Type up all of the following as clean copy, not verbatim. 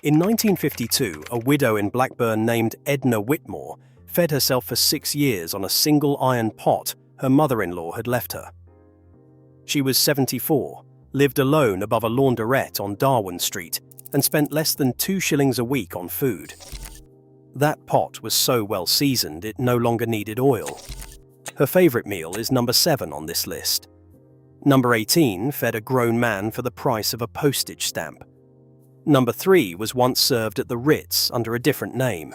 In 1952, a widow in Blackburn named Edna Whitmore fed herself for 6 years on a single iron pot her mother-in-law had left her. She was 74, lived alone above a launderette on Darwin Street, and spent less than 2 shillings a week on food. That pot was so well seasoned it no longer needed oil. Her favourite meal is number 7 on this list. Number 18 fed a grown man for the price of a postage stamp. Number 3 was once served at the Ritz under a different name.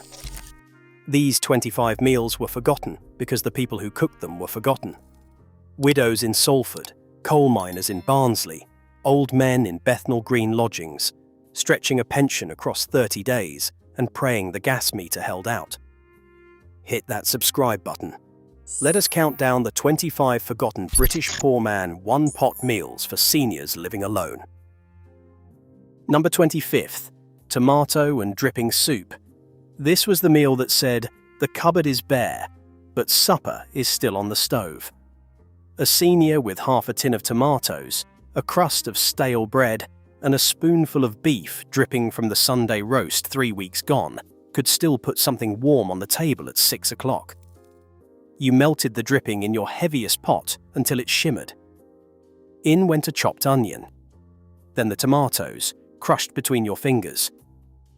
These 25 meals were forgotten because the people who cooked them were forgotten. Widows in Salford, coal miners in Barnsley, old men in Bethnal Green lodgings, stretching a pension across 30 days and praying the gas meter held out. Hit that subscribe button. Let us count down the 25 forgotten British poor man one-pot meals for seniors living alone. Number 25th, tomato and dripping soup. This was the meal that said, the cupboard is bare, but supper is still on the stove. A senior with half a tin of tomatoes, a crust of stale bread, and a spoonful of beef dripping from the Sunday roast 3 weeks gone could still put something warm on the table at 6 o'clock. You melted the dripping in your heaviest pot until it shimmered. In went a chopped onion. Then the tomatoes, crushed between your fingers.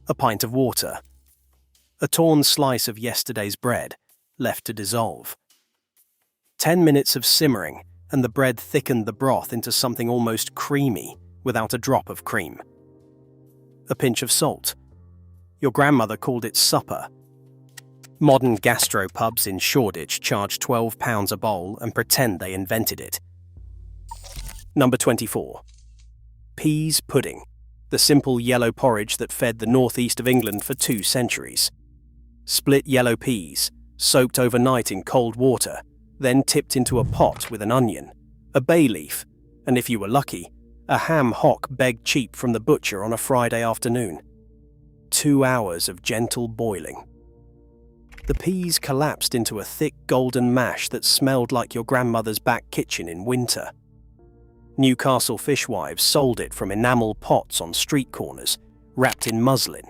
A pint of water. A torn slice of yesterday's bread, left to dissolve. 10 minutes of simmering, and the bread thickened the broth into something almost creamy, without a drop of cream. A pinch of salt. Your grandmother called it supper. Modern gastropubs in Shoreditch charge £12 a bowl and pretend they invented it. Number 24. Peas pudding. The simple yellow porridge that fed the northeast of England for 2 centuries. Split yellow peas, soaked overnight in cold water, then tipped into a pot with an onion, a bay leaf, and if you were lucky, a ham hock begged cheap from the butcher on a Friday afternoon. 2 hours of gentle boiling. The peas collapsed into a thick golden mash that smelled like your grandmother's back kitchen in winter. Newcastle fishwives sold it from enamel pots on street corners, wrapped in muslin,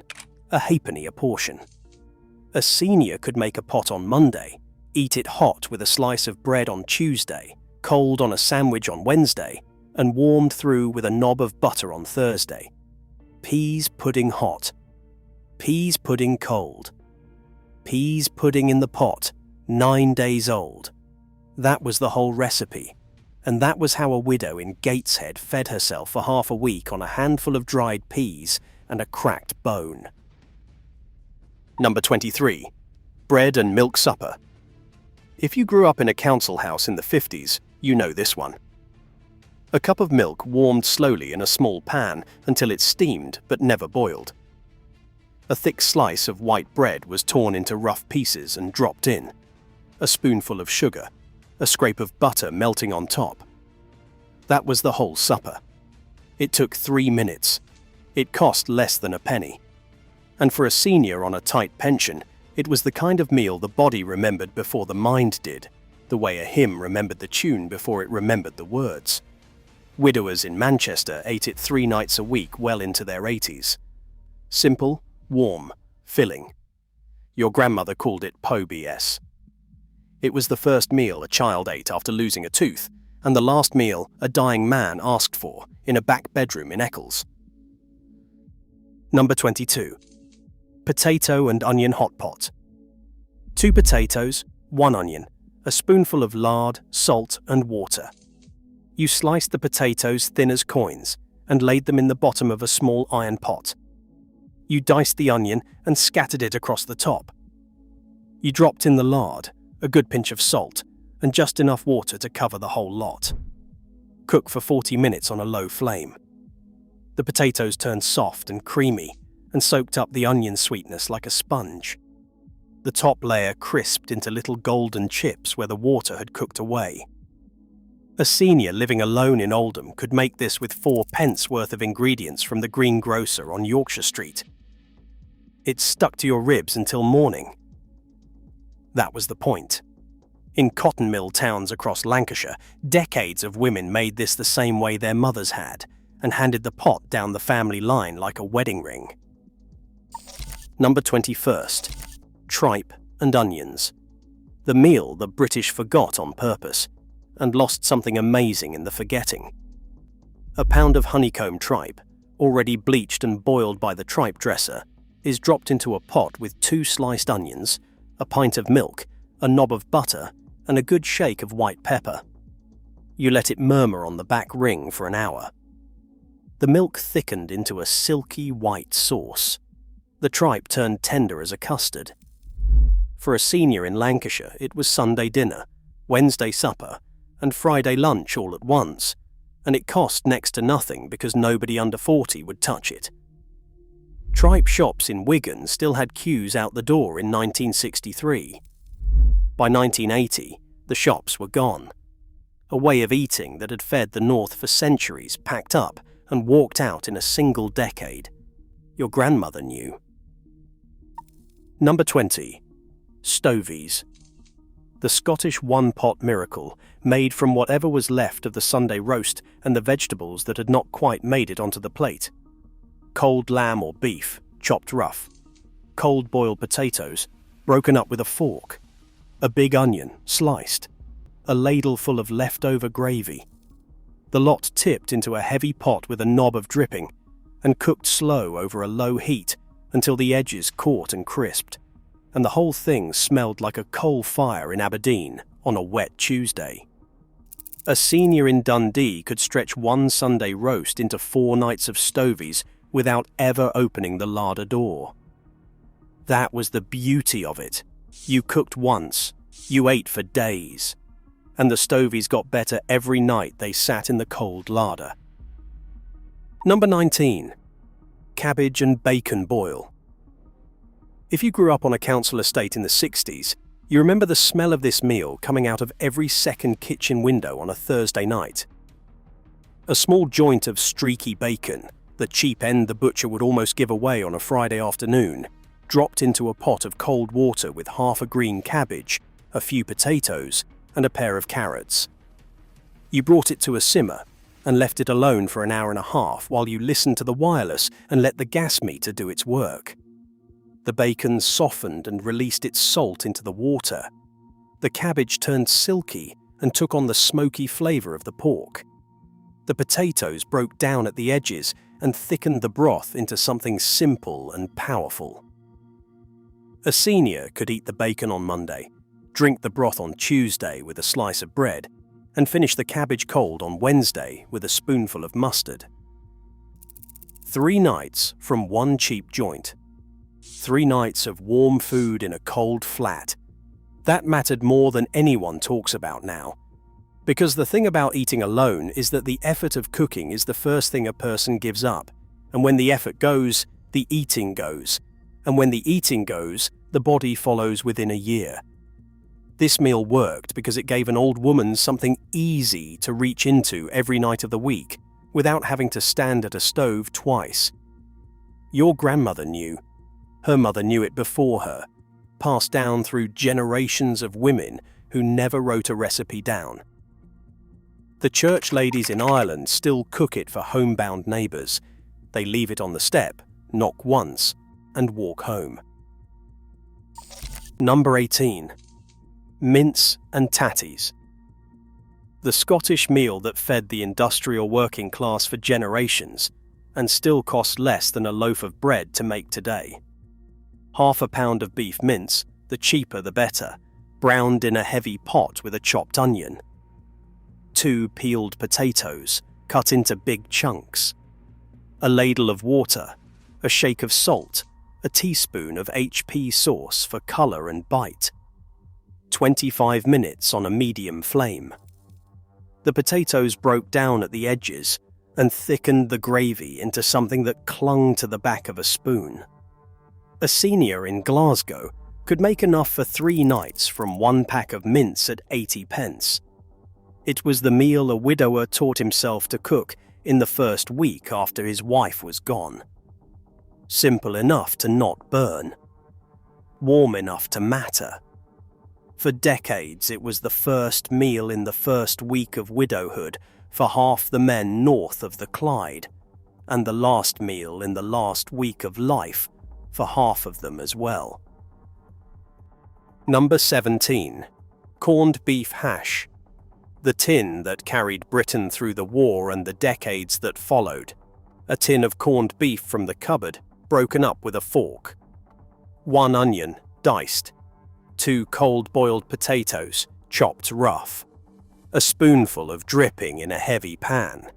a halfpenny a portion. A senior could make a pot on Monday, eat it hot with a slice of bread on Tuesday, cold on a sandwich on Wednesday, and warmed through with a knob of butter on Thursday. Peas pudding hot. Peas pudding cold. Peas pudding in the pot, 9 days old. That was the whole recipe, and that was how a widow in Gateshead fed herself for half a week on a handful of dried peas and a cracked bone. Number 23. Bread and milk supper. If you grew up in a council house in the 50s, you know this one. A cup of milk warmed slowly in a small pan until it steamed but never boiled. A thick slice of white bread was torn into rough pieces and dropped in. A spoonful of sugar, a scrape of butter melting on top. That was the whole supper. It took 3 minutes. It cost less than a penny. And for a senior on a tight pension, it was the kind of meal the body remembered before the mind did, the way a hymn remembered the tune before it remembered the words. Widowers in Manchester ate it 3 nights a week well into their 80s. Simple, warm, filling. Your grandmother called it POBS. It was the first meal a child ate after losing a tooth, and the last meal a dying man asked for in a back bedroom in Eccles. Number 22. Potato and onion hot pot. 2 potatoes, 1 onion, a spoonful of lard, salt and water. You sliced the potatoes thin as coins and laid them in the bottom of a small iron pot. You diced the onion and scattered it across the top. You dropped in the lard, a good pinch of salt, and just enough water to cover the whole lot. Cook for 40 minutes on a low flame. The potatoes turned soft and creamy and soaked up the onion sweetness like a sponge. The top layer crisped into little golden chips where the water had cooked away. A senior living alone in Oldham could make this with 4 pence worth of ingredients from the greengrocer on Yorkshire Street. It stuck to your ribs until morning. That was the point. In cotton mill towns across Lancashire, decades of women made this the same way their mothers had, and handed the pot down the family line like a wedding ring. Number 21st. Tripe and onions. The meal the British forgot on purpose, and lost something amazing in the forgetting. A pound of honeycomb tripe, already bleached and boiled by the tripe dresser, is dropped into a pot with 2 sliced onions, a pint of milk, a knob of butter, and a good shake of white pepper. You let it murmur on the back ring for an hour. The milk thickened into a silky white sauce. The tripe turned tender as a custard. For a senior in Lancashire, it was Sunday dinner, Wednesday supper, and Friday lunch all at once, and it cost next to nothing because nobody under 40 would touch it. Tripe shops in Wigan still had queues out the door in 1963. By 1980, the shops were gone. A way of eating that had fed the North for centuries packed up and walked out in a single decade. Your grandmother knew. Number 20. Stovies. The Scottish one-pot miracle, made from whatever was left of the Sunday roast and the vegetables that had not quite made it onto the plate. Cold lamb or beef, chopped rough. Cold boiled potatoes, broken up with a fork. A big onion, sliced. A ladle full of leftover gravy. The lot tipped into a heavy pot with a knob of dripping and cooked slow over a low heat until the edges caught and crisped, and the whole thing smelled like a coal fire in Aberdeen on a wet Tuesday. A senior in Dundee could stretch one Sunday roast into 4 nights of stovies without ever opening the larder door. That was the beauty of it. You cooked once, you ate for days, and the stovies got better every night they sat in the cold larder. Number 19. Cabbage and bacon boil. If you grew up on a council estate in the 60s, you remember the smell of this meal coming out of every second kitchen window on a Thursday night. A small joint of streaky bacon, the cheap end the butcher would almost give away on a Friday afternoon, dropped into a pot of cold water with half a green cabbage, a few potatoes, and a pair of carrots. You brought it to a simmer and left it alone for an hour and a half while you listened to the wireless and let the gas meter do its work. The bacon softened and released its salt into the water. The cabbage turned silky and took on the smoky flavour of the pork. The potatoes broke down at the edges and thickened the broth into something simple and powerful. A senior could eat the bacon on Monday, drink the broth on Tuesday with a slice of bread, and finish the cabbage cold on Wednesday with a spoonful of mustard. 3 nights from one cheap joint. 3 nights of warm food in a cold flat. That mattered more than anyone talks about now. Because the thing about eating alone is that the effort of cooking is the first thing a person gives up. And when the effort goes, the eating goes. And when the eating goes, the body follows within a year. This meal worked because it gave an old woman something easy to reach into every night of the week without having to stand at a stove twice. Your grandmother knew. Her mother knew it before her, passed down through generations of women who never wrote a recipe down. The church ladies in Ireland still cook it for homebound neighbours. They leave it on the step, knock once, and walk home. Number 18. Mince and tatties. The Scottish meal that fed the industrial working class for generations and still cost less than a loaf of bread to make today. Half a pound of beef mince, the cheaper the better, browned in a heavy pot with a chopped onion. 2 peeled potatoes, cut into big chunks. A ladle of water, a shake of salt, a teaspoon of HP sauce for colour and bite. 25 minutes on a medium flame. The potatoes broke down at the edges and thickened the gravy into something that clung to the back of a spoon. A senior in Glasgow could make enough for 3 nights from 1 pack of mince at 80p. It was the meal a widower taught himself to cook in the first week after his wife was gone. Simple enough to not burn. Warm enough to matter. For decades it was the first meal in the first week of widowhood for half the men north of the Clyde, and the last meal in the last week of life for half of them as well. Number 17. Corned beef hash. The tin that carried Britain through the war and the decades that followed. A tin of corned beef from the cupboard, broken up with a fork. 1 onion, diced. 2 cold-boiled potatoes, chopped rough. A spoonful of dripping in a heavy pan.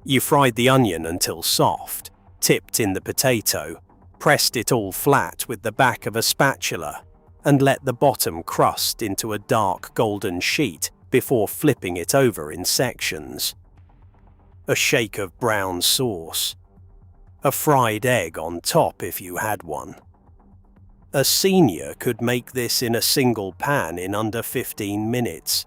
You fried the onion until soft, tipped in the potato, pressed it all flat with the back of a spatula, and let the bottom crust into a dark golden sheet before flipping it over in sections. A shake of brown sauce. A fried egg on top if you had one. A senior could make this in a single pan in under 15 minutes.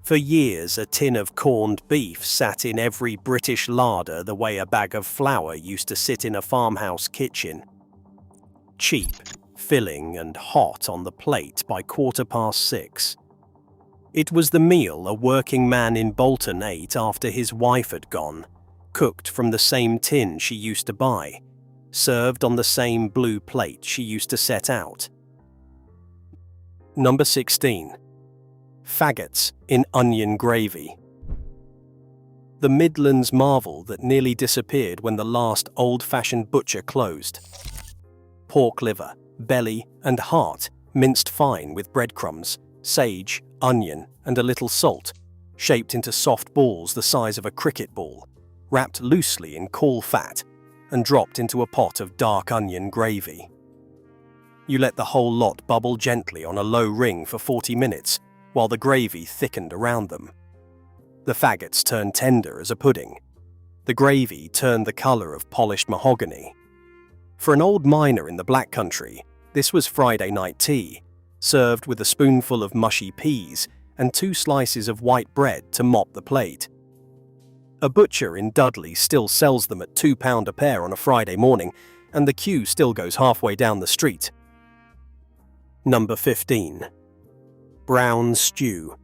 For years, a tin of corned beef sat in every British larder the way a bag of flour used to sit in a farmhouse kitchen. Cheap, filling and hot on the plate by 6:15. It was the meal a working man in Bolton ate after his wife had gone, cooked from the same tin she used to buy, served on the same blue plate she used to set out. Number 16. Faggots in onion gravy. The Midlands marvel that nearly disappeared when the last old-fashioned butcher closed. Pork liver, belly and heart minced fine with breadcrumbs, sage, onion and a little salt, shaped into soft balls the size of a cricket ball, wrapped loosely in caul fat and dropped into a pot of dark onion gravy. You let the whole lot bubble gently on a low ring for 40 minutes while the gravy thickened around them. The faggots turned tender as a pudding. The gravy turned the colour of polished mahogany. For an old miner in the Black Country, this was Friday night tea, served with a spoonful of mushy peas and 2 slices of white bread to mop the plate. A butcher in Dudley still sells them at £2 a pair on a Friday morning, and the queue still goes halfway down the street. Number 15. Brown stew.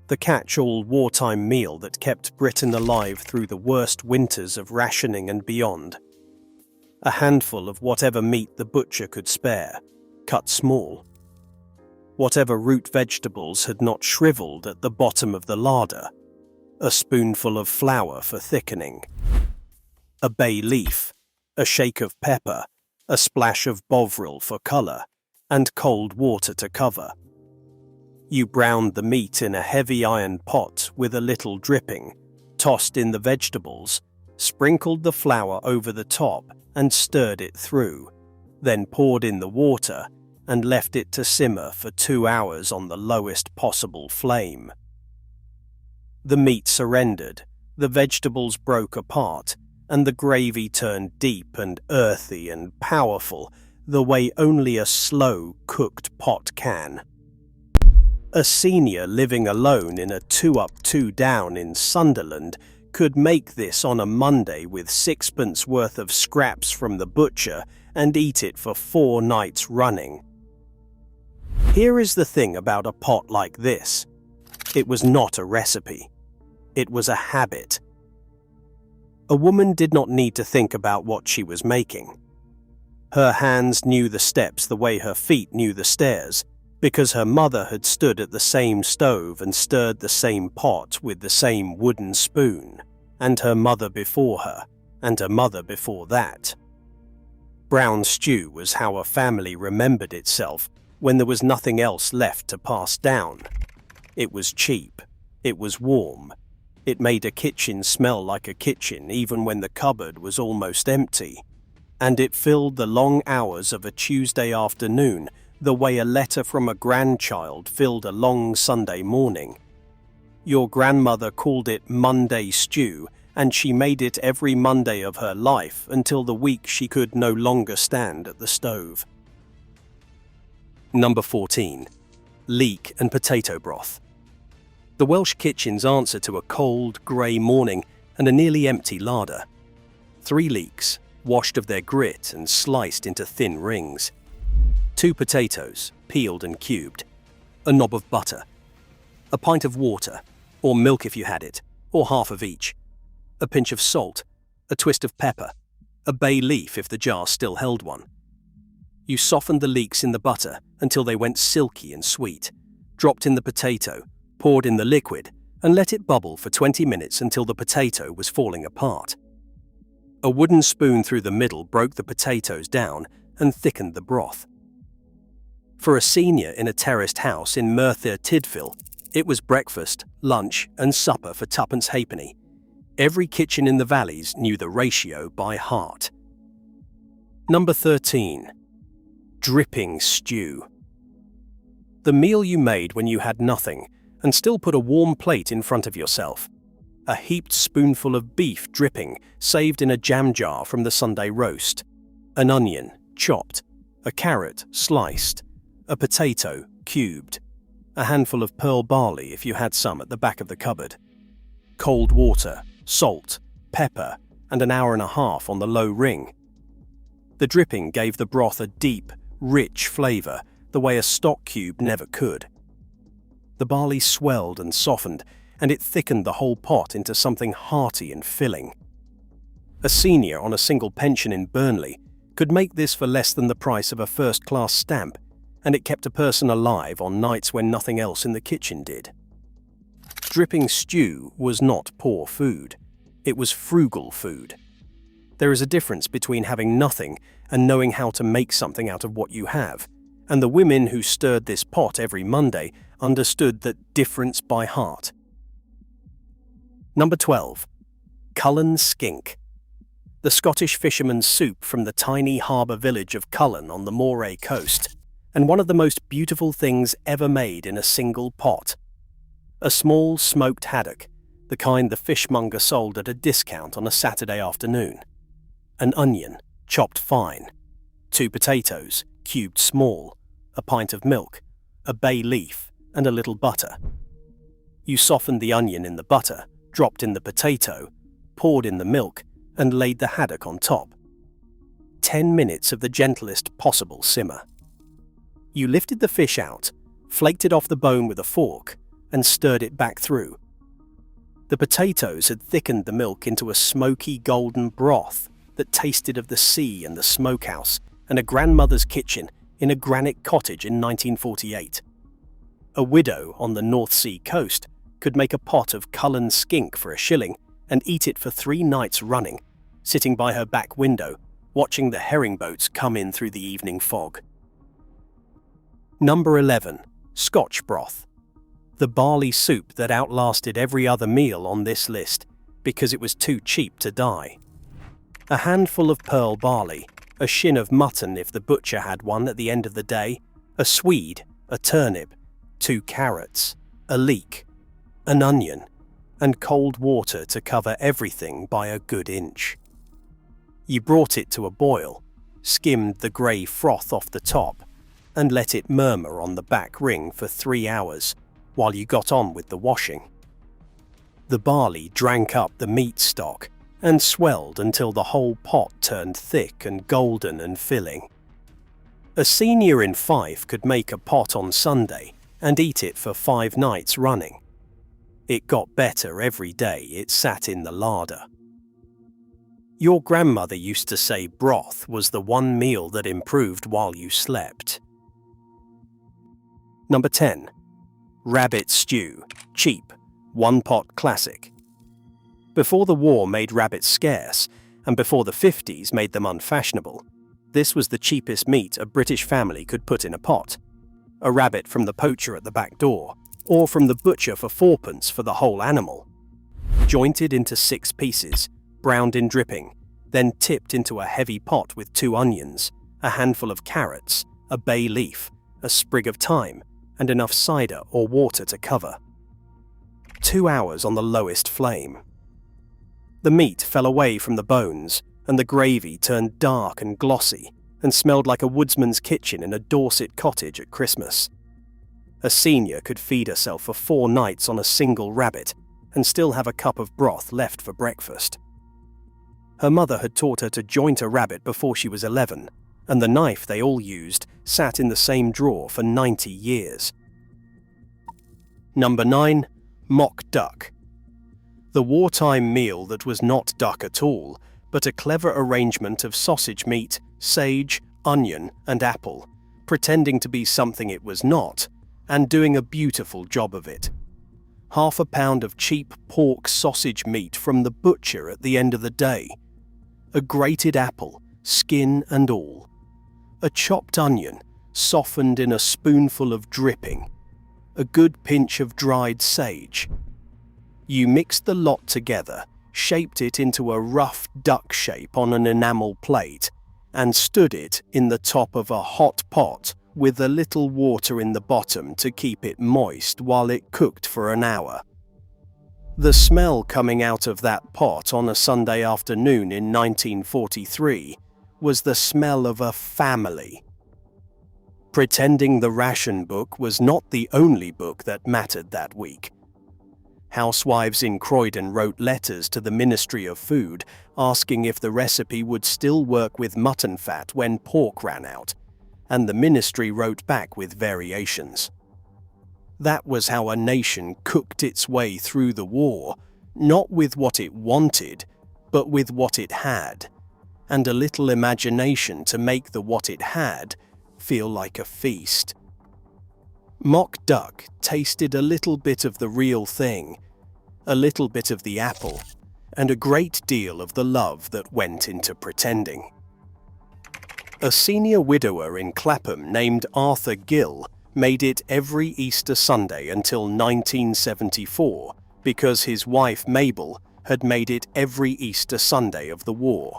The catch-all wartime meal that kept Britain alive through the worst winters of rationing and beyond. A handful of whatever meat the butcher could spare, cut small. Whatever root vegetables had not shriveled at the bottom of the larder. A spoonful of flour for thickening. A bay leaf, a shake of pepper, a splash of bovril for colour, and cold water to cover. You browned the meat in a heavy iron pot with a little dripping, tossed in the vegetables, sprinkled the flour over the top and stirred it through, then poured in the water and left it to simmer for 2 hours on the lowest possible flame. The meat surrendered, the vegetables broke apart, and the gravy turned deep and earthy and powerful, the way only a slow-cooked pot can. A senior living alone in a 2-up, 2-down in Sunderland could make this on a Monday with 6pence worth of scraps from the butcher and eat it for 4 nights running. Here is the thing about a pot like this. It was not a recipe. It was a habit. A woman did not need to think about what she was making. Her hands knew the steps the way her feet knew the stairs, because her mother had stood at the same stove and stirred the same pot with the same wooden spoon, and her mother before her, and her mother before that. Brown stew was how a family remembered itself when there was nothing else left to pass down. It was cheap. It was warm. It made a kitchen smell like a kitchen even when the cupboard was almost empty. And it filled the long hours of a Tuesday afternoon the way a letter from a grandchild filled a long Sunday morning. Your grandmother called it Monday stew, and she made it every Monday of her life until the week she could no longer stand at the stove. Number 14. Leek and potato broth. The Welsh kitchen's answer to a cold, grey morning and a nearly empty larder. 3 leeks, washed of their grit and sliced into thin rings. 2 potatoes, peeled and cubed. A knob of butter. A pint of water, or milk if you had it, or half of each. A pinch of salt, a twist of pepper, a bay leaf if the jar still held one. You softened the leeks in the butter until they went silky and sweet, dropped in the potato, poured in the liquid, and let it bubble for 20 minutes until the potato was falling apart. A wooden spoon through the middle broke the potatoes down and thickened the broth. For a senior in a terraced house in Merthyr Tydfil, it was breakfast, lunch, and supper for tuppence halfpenny. Every kitchen in the valleys knew the ratio by heart. Number 13. Dripping stew. The meal you made when you had nothing and still put a warm plate in front of yourself. A heaped spoonful of beef dripping, saved in a jam jar from the Sunday roast. An onion, chopped. A carrot, sliced. A potato, cubed. A handful of pearl barley if you had some at the back of the cupboard. Cold water, salt, pepper, and an hour and a half on the low ring. The dripping gave the broth a deep, rich flavour, the way a stock cube never could. The barley swelled and softened, and it thickened the whole pot into something hearty and filling. A senior on a single pension in Burnley could make this for less than the price of a first-class stamp, and it kept a person alive on nights when nothing else in the kitchen did. Dripping stew was not poor food. It was frugal food. There is a difference between having nothing and knowing how to make something out of what you have, and the women who stirred this pot every Monday understood that difference by heart. Number 12. Cullen skink. The Scottish fisherman's soup from the tiny harbour village of Cullen on the Moray coast, and one of the most beautiful things ever made in a single pot. A small smoked haddock, the kind the fishmonger sold at a discount on a Saturday afternoon. An onion, chopped fine. 2 potatoes, cubed small. A pint of milk. A bay leaf, and a little butter. You softened the onion in the butter, dropped in the potato, poured in the milk, and laid the haddock on top. 10 minutes of the gentlest possible simmer. You lifted the fish out, flaked it off the bone with a fork, and stirred it back through. The potatoes had thickened the milk into a smoky golden broth that tasted of the sea and the smokehouse and a grandmother's kitchen in a granite cottage in 1948. A widow on the North Sea coast could make a pot of Cullen skink for £1 and eat it for 3 nights running, sitting by her back window, watching the herring boats come in through the evening fog. Number 11. Scotch broth. The barley soup that outlasted every other meal on this list because it was too cheap to die. A handful of pearl barley, a shin of mutton if the butcher had one at the end of the day, a swede, a turnip, 2 carrots, a leek, an onion, and cold water to cover everything by a good inch. You brought it to a boil, skimmed the grey froth off the top, and let it murmur on the back ring for 3 hours while you got on with the washing. The barley drank up the meat stock and swelled until the whole pot turned thick and golden and filling. A senior in Fife could make a pot on Sunday and eat it for 5 nights running. It got better every day it sat in the larder. Your grandmother used to say broth was the one meal that improved while you slept. Number 10. Rabbit stew, cheap, 1-pot classic. Before the war made rabbits scarce, and before the 50s made them unfashionable, this was the cheapest meat a British family could put in a pot. A rabbit from the poacher at the back door, or from the butcher for 4p for the whole animal. Jointed into 6 pieces, browned in dripping, then tipped into a heavy pot with 2 onions, a handful of carrots, a bay leaf, a sprig of thyme, and enough cider or water to cover. 2 hours on the lowest flame. The meat fell away from the bones, and the gravy turned dark and glossy, and smelled like a woodsman's kitchen in a Dorset cottage at Christmas. A senior could feed herself for 4 nights on a single rabbit, and still have a cup of broth left for breakfast. Her mother had taught her to joint a rabbit before she was 11, and the knife they all used sat in the same drawer for 90 years. Number 9. Mock duck. The wartime meal that was not duck at all, but a clever arrangement of sausage meat, sage, onion, and apple, pretending to be something it was not, and doing a beautiful job of it. Half a pound of cheap pork sausage meat from the butcher at the end of the day. A grated apple, skin and all. A chopped onion, softened in a spoonful of dripping. A good pinch of dried sage. You mixed the lot together, shaped it into a rough duck shape on an enamel plate, and stood it in the top of a hot pot with a little water in the bottom to keep it moist while it cooked for an hour. The smell coming out of that pot on a Sunday afternoon in 1943 was the smell of a family. Pretending the ration book was not the only book that mattered that week. Housewives in Croydon wrote letters to the Ministry of Food asking if the recipe would still work with mutton fat when pork ran out, and the ministry wrote back with variations. That was how a nation cooked its way through the war, not with what it wanted, but with what it had, and a little imagination to make the what it had feel like a feast. Mock duck tasted a little bit of the real thing, a little bit of the apple, and a great deal of the love that went into pretending. A senior widower in Clapham named Arthur Gill made it every Easter Sunday until 1974 because his wife Mabel had made it every Easter Sunday of the war.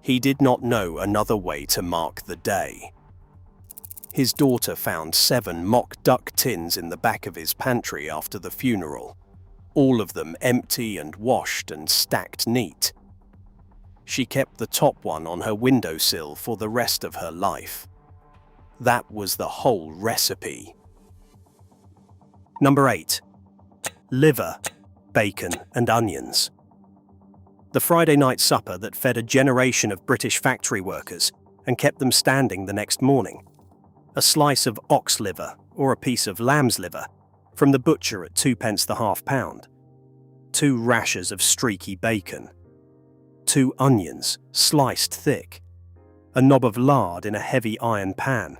He did not know another way to mark the day. His daughter found 7 mock duck tins in the back of his pantry after the funeral, all of them empty and washed and stacked neat. She kept the top one on her windowsill for the rest of her life. That was the whole recipe. Number 8. Liver, bacon and onions. The Friday night supper that fed a generation of British factory workers and kept them standing the next morning. A slice of ox liver or a piece of lamb's liver from the butcher at 2p the half pound. 2 rashers of streaky bacon. 2 onions sliced thick. A knob of lard in a heavy iron pan.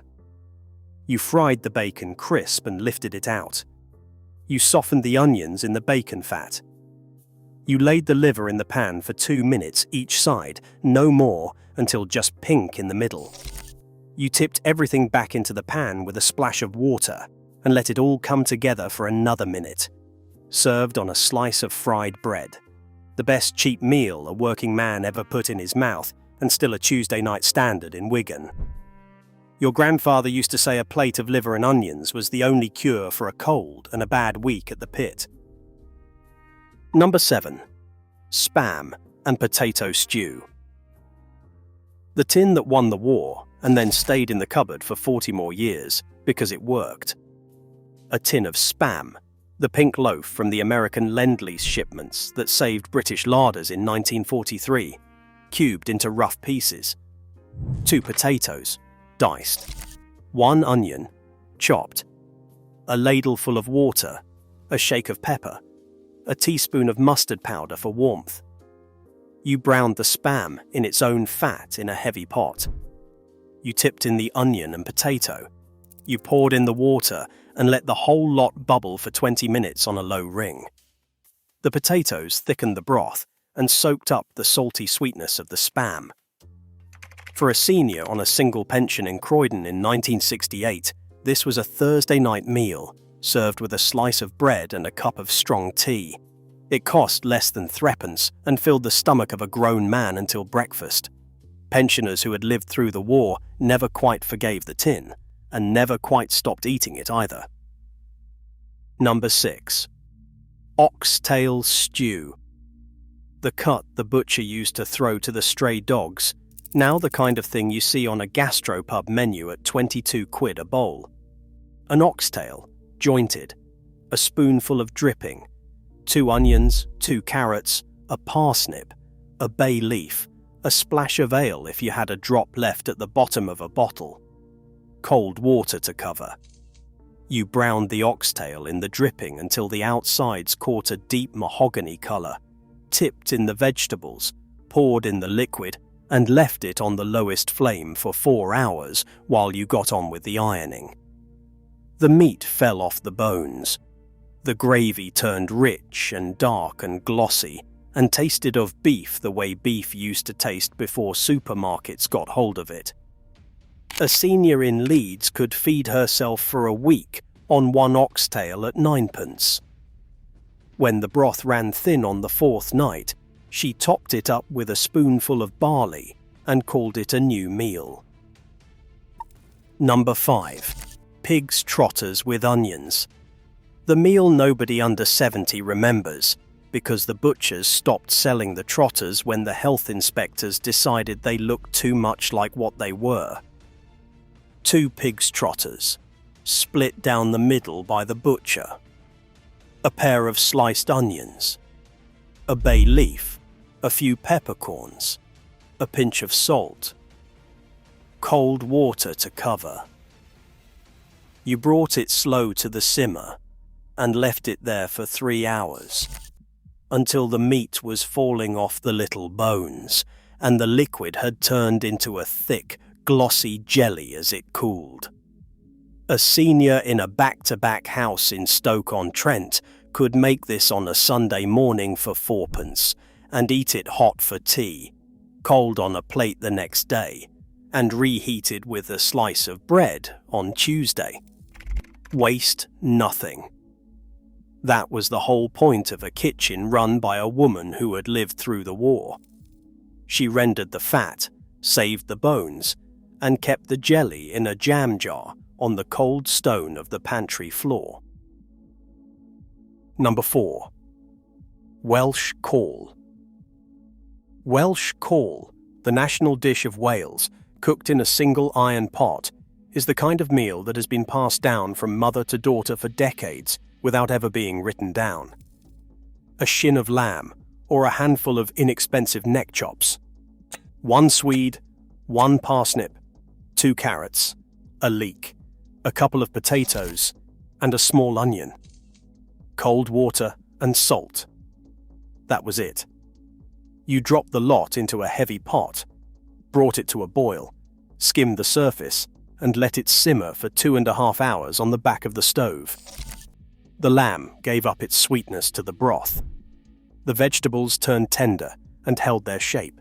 You fried the bacon crisp and lifted it out. You softened the onions in the bacon fat. You laid the liver in the pan for 2 minutes each side, no more, until just pink in the middle. You tipped everything back into the pan with a splash of water and let it all come together for another minute. Served on a slice of fried bread. The best cheap meal a working man ever put in his mouth, and still a Tuesday night standard in Wigan. Your grandfather used to say a plate of liver and onions was the only cure for a cold and a bad week at the pit. Number 7. Spam and potato stew. The tin that won the war and then stayed in the cupboard for 40 more years because it worked. A tin of Spam, the pink loaf from the American Lend-Lease shipments that saved British larders in 1943, cubed into rough pieces. 2 potatoes, diced. 1 onion, chopped. A ladle full of water, a shake of pepper, a teaspoon of mustard powder for warmth. You browned the Spam in its own fat in a heavy pot. You tipped in the onion and potato. You poured in the water and let the whole lot bubble for 20 minutes on a low ring. The potatoes thickened the broth and soaked up the salty sweetness of the Spam. For a senior on a single pension in Croydon in 1968, this was a Thursday night meal, served with a slice of bread and a cup of strong tea. It cost less than 3p and filled the stomach of a grown man until breakfast. Pensioners who had lived through the war never quite forgave the tin, and never quite stopped eating it either. Number 6. Oxtail stew. The cut the butcher used to throw to the stray dogs, now the kind of thing you see on a gastropub menu at 22 quid a bowl. An oxtail, jointed, a spoonful of dripping, 2 onions, 2 carrots, a parsnip, a bay leaf, a splash of ale if you had a drop left at the bottom of a bottle. Cold water to cover. You browned the oxtail in the dripping until the outsides caught a deep mahogany colour, tipped in the vegetables, poured in the liquid and left it on the lowest flame for 4 hours while you got on with the ironing. The meat fell off the bones. The gravy turned rich and dark and glossy and tasted of beef the way beef used to taste before supermarkets got hold of it. A senior in Leeds could feed herself for a week on 1 oxtail at 9p. When the broth ran thin on the 4th night, she topped it up with a spoonful of barley and called it a new meal. Number 5. Pig's trotters with onions. The meal nobody under 70 remembers, because the butchers stopped selling the trotters when the health inspectors decided they looked too much like what they were. 2 pig's trotters, split down the middle by the butcher. A pair of sliced onions. A bay leaf. A few peppercorns. A pinch of salt. Cold water to cover. You brought it slow to the simmer and left it there for 3 hours, until the meat was falling off the little bones and the liquid had turned into a thick, glossy jelly as it cooled. A senior in a back-to-back house in Stoke-on-Trent could make this on a Sunday morning for 4p and eat it hot for tea, cold on a plate the next day, and reheated with a slice of bread on Tuesday. Waste nothing. That was the whole point of a kitchen run by a woman who had lived through the war. She rendered the fat, saved the bones, and kept the jelly in a jam jar on the cold stone of the pantry floor. Number 4. Welsh caul. Welsh caul, the national dish of Wales, cooked in a single iron pot, is the kind of meal that has been passed down from mother to daughter for decades without ever being written down. A shin of lamb, or a handful of inexpensive neck chops. 1 swede, 1 parsnip, 2 carrots, a leek, a couple of potatoes, and a small onion. Cold water and salt. That was it. You dropped the lot into a heavy pot, brought it to a boil, skimmed the surface, and let it simmer for 2.5 hours on the back of the stove. The lamb gave up its sweetness to the broth. The vegetables turned tender and held their shape.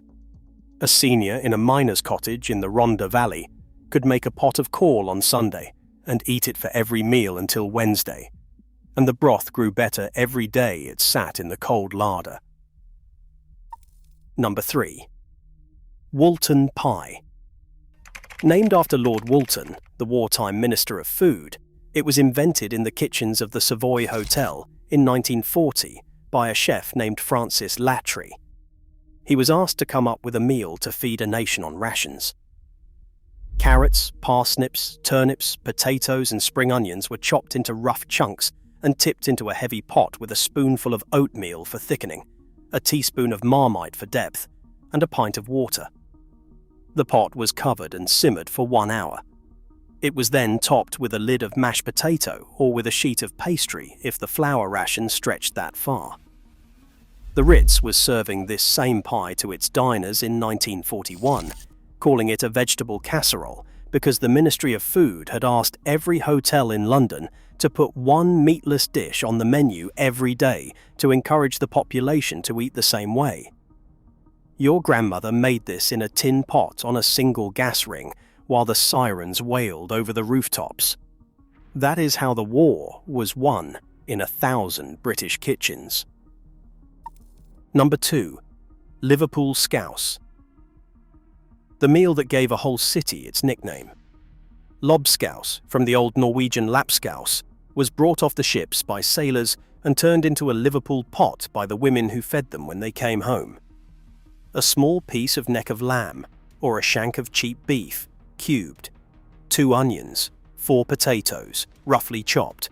A senior in a miner's cottage in the Rhondda Valley could make a pot of caul on Sunday and eat it for every meal until Wednesday, and the broth grew better every day it sat in the cold larder. Number 3. Woolton pie. Named after Lord Woolton, the wartime Minister of Food, it was invented in the kitchens of the Savoy Hotel in 1940 by a chef named Francis Latry. He was asked to come up with a meal to feed a nation on rations. Carrots, parsnips, turnips, potatoes and spring onions were chopped into rough chunks and tipped into a heavy pot with a spoonful of oatmeal for thickening, a teaspoon of Marmite for depth, and a pint of water. The pot was covered and simmered for 1 hour. It was then topped with a lid of mashed potato or with a sheet of pastry if the flour ration stretched that far. The Ritz was serving this same pie to its diners in 1941, calling it a vegetable casserole because the Ministry of Food had asked every hotel in London to put 1 meatless dish on the menu every day to encourage the population to eat the same way. Your grandmother made this in a tin pot on a single gas ring while the sirens wailed over the rooftops. That is how the war was won in 1,000 British kitchens. Number 2. Liverpool scouse. The meal that gave a whole city its nickname. Lobscouse, from the old Norwegian lapskaus, was brought off the ships by sailors and turned into a Liverpool pot by the women who fed them when they came home. A small piece of neck of lamb, or a shank of cheap beef, cubed, 2 onions, 4 potatoes, roughly chopped,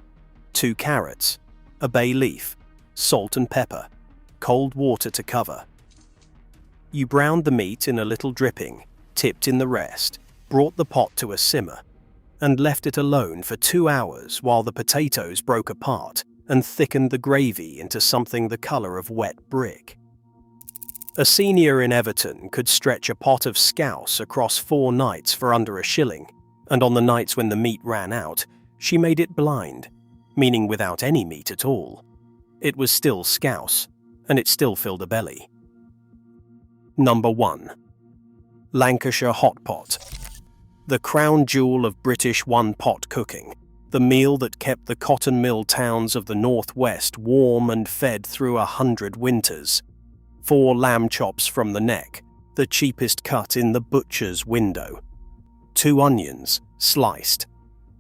2 carrots, a bay leaf, salt and pepper, cold water to cover. You browned the meat in a little dripping, tipped in the rest, brought the pot to a simmer, and left it alone for 2 hours while the potatoes broke apart and thickened the gravy into something the colour of wet brick. A senior in Everton could stretch a pot of scouse across 4 nights for under a shilling, and on the nights when the meat ran out, she made it blind, meaning without any meat at all. It was still scouse, and it still filled a belly. Number 1. Lancashire hot pot. The crown jewel of British one-pot cooking, the meal that kept the cotton mill towns of the northwest warm and fed through 100 winters. 4 lamb chops from the neck, the cheapest cut in the butcher's window. 2 onions, sliced.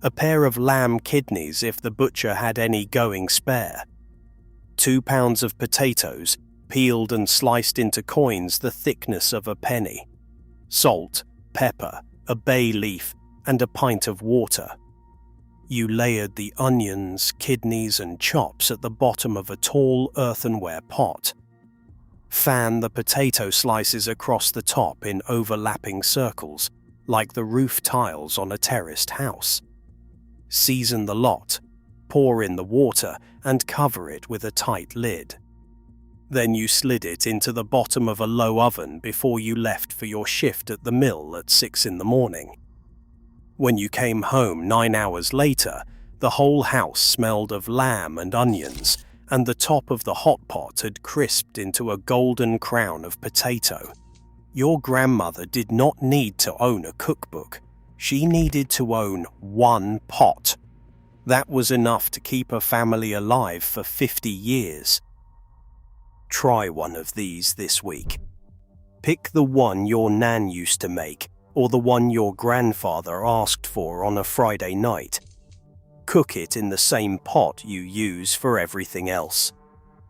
A pair of lamb kidneys if the butcher had any going spare. 2 pounds of potatoes, peeled and sliced into coins the thickness of a penny. Salt, pepper, a bay leaf, and a pint of water. You layered the onions, kidneys, and chops at the bottom of a tall earthenware pot. Fan the potato slices across the top in overlapping circles, like the roof tiles on a terraced house. Season the lot, pour in the water, and cover it with a tight lid. Then you slid it into the bottom of a low oven before you left for your shift at the mill at 6 in the morning. When you came home 9 hours later, the whole house smelled of lamb and onions, and the top of the hot pot had crisped into a golden crown of potato. Your grandmother did not need to own a cookbook. She needed to own 1 pot. That was enough to keep a family alive for 50 years. Try one of these this week. Pick the one your nan used to make, or the one your grandfather asked for on a Friday night. Cook it in the same pot you use for everything else.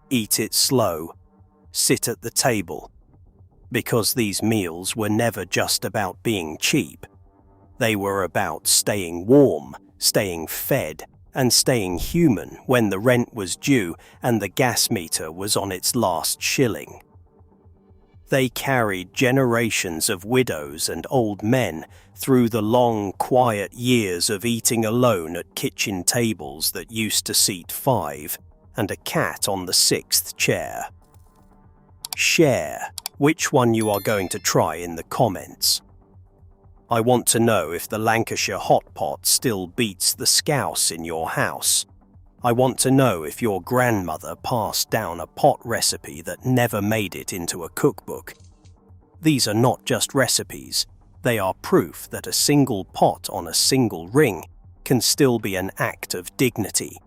Eat it slow. Sit at the table. Because these meals were never just about being cheap. They were about staying warm, staying fed, and staying human when the rent was due and the gas meter was on its last shilling. They carried generations of widows and old men through the long, quiet years of eating alone at kitchen tables that used to seat 5, and a cat on the 6th chair. Share which one you are going to try in the comments. I want to know if the Lancashire hot pot still beats the scouse in your house. I want to know if your grandmother passed down a pot recipe that never made it into a cookbook. These are not just recipes, they are proof that a single pot on a single ring can still be an act of dignity.